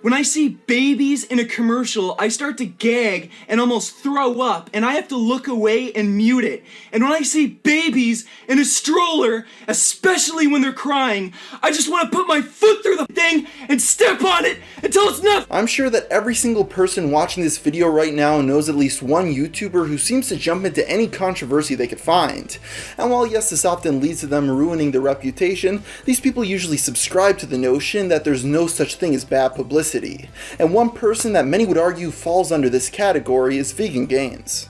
When I see babies in a commercial, I start to gag and almost throw up, and I have to look away and mute it. And when I see babies in a stroller, especially when they're crying, I just want to put my foot through the thing and step on it until it's nothing. I'm sure that every single person watching this video right now knows at least one YouTuber who seems to jump into any controversy they could find. And while yes, this often leads to them ruining their reputation, these people usually subscribe to the notion that there's no such thing as bad publicity. And one person that many would argue falls under this category is Vegan Gains.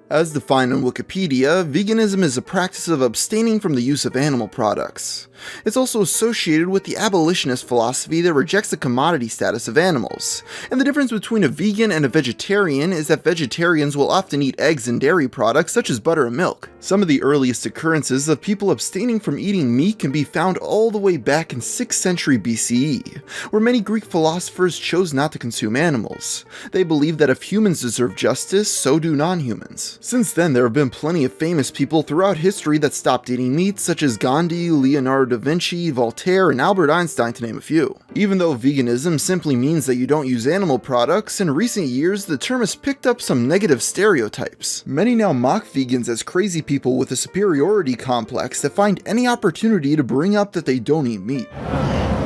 As defined on Wikipedia, veganism is a practice of abstaining from the use of animal products. It's also associated with the abolitionist philosophy that rejects the commodity status of animals. And the difference between a vegan and a vegetarian is that vegetarians will often eat eggs and dairy products such as butter and milk. Some of the earliest occurrences of people abstaining from eating meat can be found all the way back in 6th century BCE, where many Greek philosophers chose not to consume animals. They believed that if humans deserve justice, so do non-humans. Since then, there have been plenty of famous people throughout history that stopped eating meat, such as Gandhi, Leonardo da Vinci, Voltaire, and Albert Einstein, to name a few. Even though veganism simply means that you don't use animal products, in recent years the term has picked up some negative stereotypes. Many now mock vegans as crazy people with a superiority complex that find any opportunity to bring up that they don't eat meat.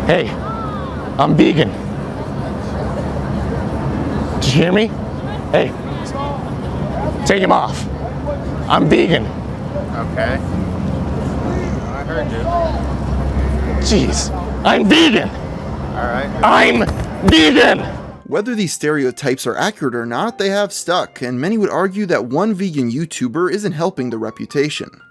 Hey, I'm vegan. Did you hear me? Hey, take him off. I'm vegan. Okay. I heard you. Jeez, I'm vegan. Alright. I'm vegan. Whether these stereotypes are accurate or not, they have stuck, and many would argue that one vegan YouTuber isn't helping the reputation.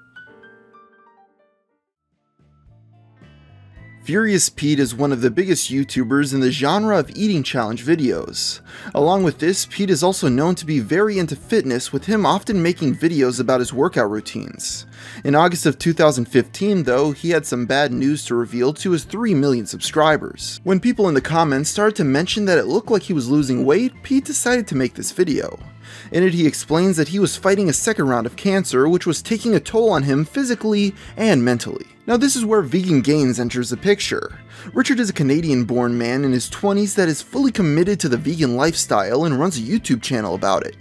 Furious Pete is one of the biggest YouTubers in the genre of eating challenge videos. Along with this, Pete is also known to be very into fitness, with him often making videos about his workout routines. In August of 2015 though, he had some bad news to reveal to his 3 million subscribers. When people in the comments started to mention that it looked like he was losing weight, Pete decided to make this video. In it, he explains that he was fighting a second round of cancer, which was taking a toll on him physically and mentally. Now this is where Vegan Gains enters the picture. Richard is a Canadian-born man in his 20s that is fully committed to the vegan lifestyle and runs a YouTube channel about it.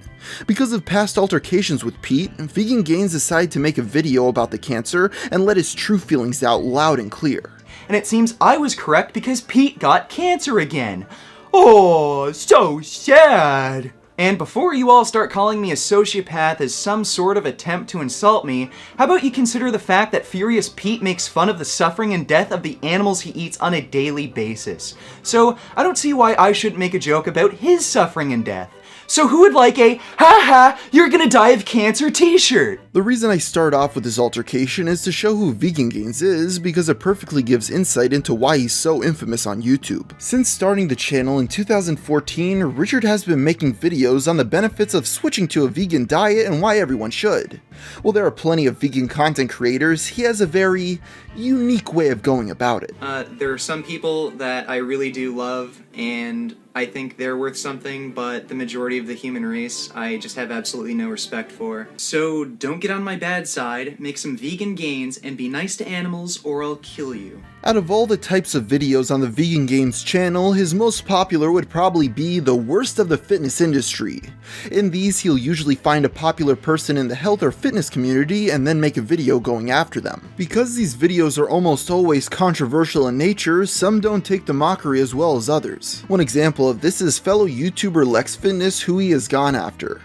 Because of past altercations with Pete, Vegan Gains decided to make a video about the cancer and let his true feelings out loud and clear. And it seems I was correct because Pete got cancer again. Oh, so sad. And before you all start calling me a sociopath as some sort of attempt to insult me, how about you consider the fact that Furious Pete makes fun of the suffering and death of the animals he eats on a daily basis. So I don't see why I shouldn't make a joke about his suffering and death. So who would like a "haha, you're gonna die of cancer" t-shirt? The reason I start off with this altercation is to show who Vegan Gains is, because it perfectly gives insight into why he's so infamous on YouTube. Since starting the channel in 2014, Richard has been making videos on the benefits of switching to a vegan diet and why everyone should. While there are plenty of vegan content creators, he has a very unique way of going about it. There are some people that I really do love, and I think they're worth something, but the majority of the human race I just have absolutely no respect for. So don't get on my bad side, make some vegan gains, and be nice to animals or I'll kill you. Out of all the types of videos on the Vegan Gains channel, his most popular would probably be the worst of the fitness industry. In these, he'll usually find a popular person in the health or fitness community and then make a video going after them. Because these videos are almost always controversial in nature, some don't take the mockery as well as others. One example of this is fellow YouTuber Lex Fitness, who he has gone after.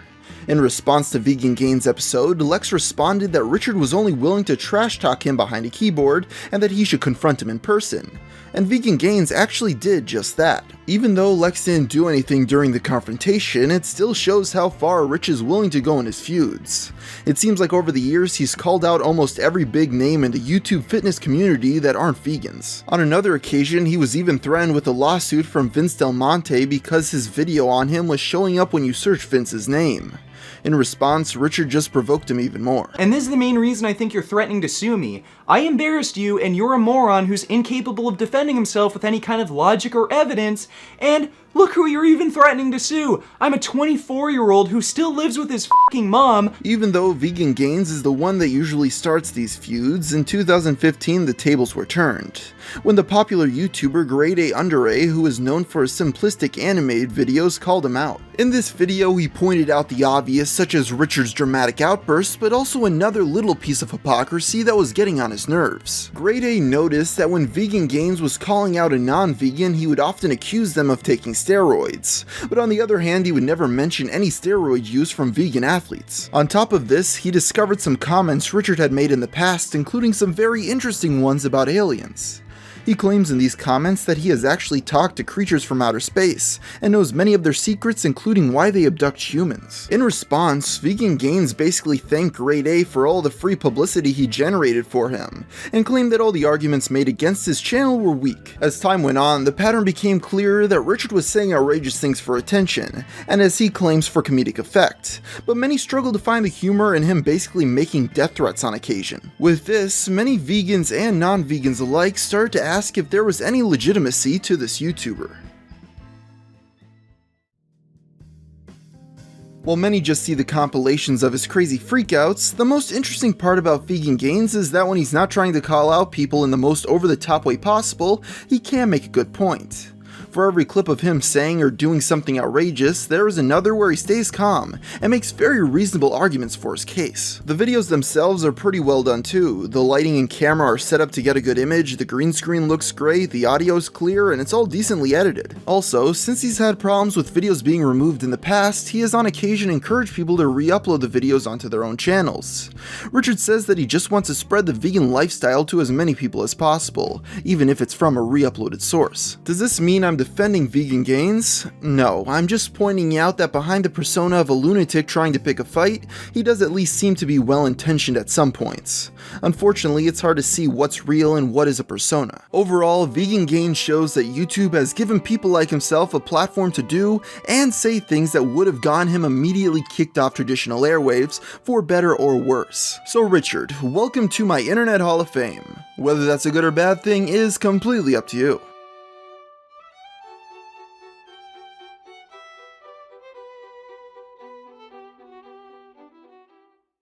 In response to Vegan Gains' episode, Lex responded that Richard was only willing to trash talk him behind a keyboard and that he should confront him in person. And Vegan Gains actually did just that. Even though Lex didn't do anything during the confrontation, it still shows how far Rich is willing to go in his feuds. It seems like over the years he's called out almost every big name in the YouTube fitness community that aren't vegans. On another occasion, he was even threatened with a lawsuit from Vince Del Monte because his video on him was showing up when you search Vince's name. In response, Richard just provoked him even more. And this is the main reason I think you're threatening to sue me. I embarrassed you, and you're a moron who's incapable of defending himself with any kind of logic or evidence, and Look who you're even threatening to sue! I'm a 24-year-old who still lives with his f***ing mom! Even though Vegan Gains is the one that usually starts these feuds, in 2015 the tables were turned, when the popular YouTuber Grade A Under A, who is known for his simplistic animated videos, called him out. In this video, he pointed out the obvious, such as Richard's dramatic outbursts, but also another little piece of hypocrisy that was getting on his nerves. Grade A noticed that when Vegan Gains was calling out a non-vegan, he would often accuse them of taking steroids, but on the other hand, he would never mention any steroid use from vegan athletes. On top of this, he discovered some comments Richard had made in the past, including some very interesting ones about aliens. He claims in these comments that he has actually talked to creatures from outer space, and knows many of their secrets, including why they abduct humans. In response, Vegan Gains basically thanked Grade A for all the free publicity he generated for him, and claimed that all the arguments made against his channel were weak. As time went on, the pattern became clearer that Richard was saying outrageous things for attention, and as he claims for comedic effect, but many struggled to find the humor in him basically making death threats on occasion. With this, many vegans and non-vegans alike started to ask if there was any legitimacy to this YouTuber. While many just see the compilations of his crazy freakouts, the most interesting part about Vegan Gains is that when he's not trying to call out people in the most over-the-top way possible, he can make a good point. For every clip of him saying or doing something outrageous, there is another where he stays calm and makes very reasonable arguments for his case. The videos themselves are pretty well done too. The lighting and camera are set up to get a good image, the green screen looks great, the audio is clear, and it's all decently edited. Also, since he's had problems with videos being removed in the past, he has on occasion encouraged people to re-upload the videos onto their own channels. Richard says that he just wants to spread the vegan lifestyle to as many people as possible, even if it's from a re-uploaded source. Does this mean I'm defending Vegan Gains? No, I'm just pointing out that behind the persona of a lunatic trying to pick a fight, he does at least seem to be well-intentioned at some points. Unfortunately, it's hard to see what's real and what is a persona. Overall, Vegan Gains shows that YouTube has given people like himself a platform to do and say things that would have gotten him immediately kicked off traditional airwaves, for better or worse. So Richard, welcome to my Internet Hall of Fame. Whether that's a good or bad thing is completely up to you.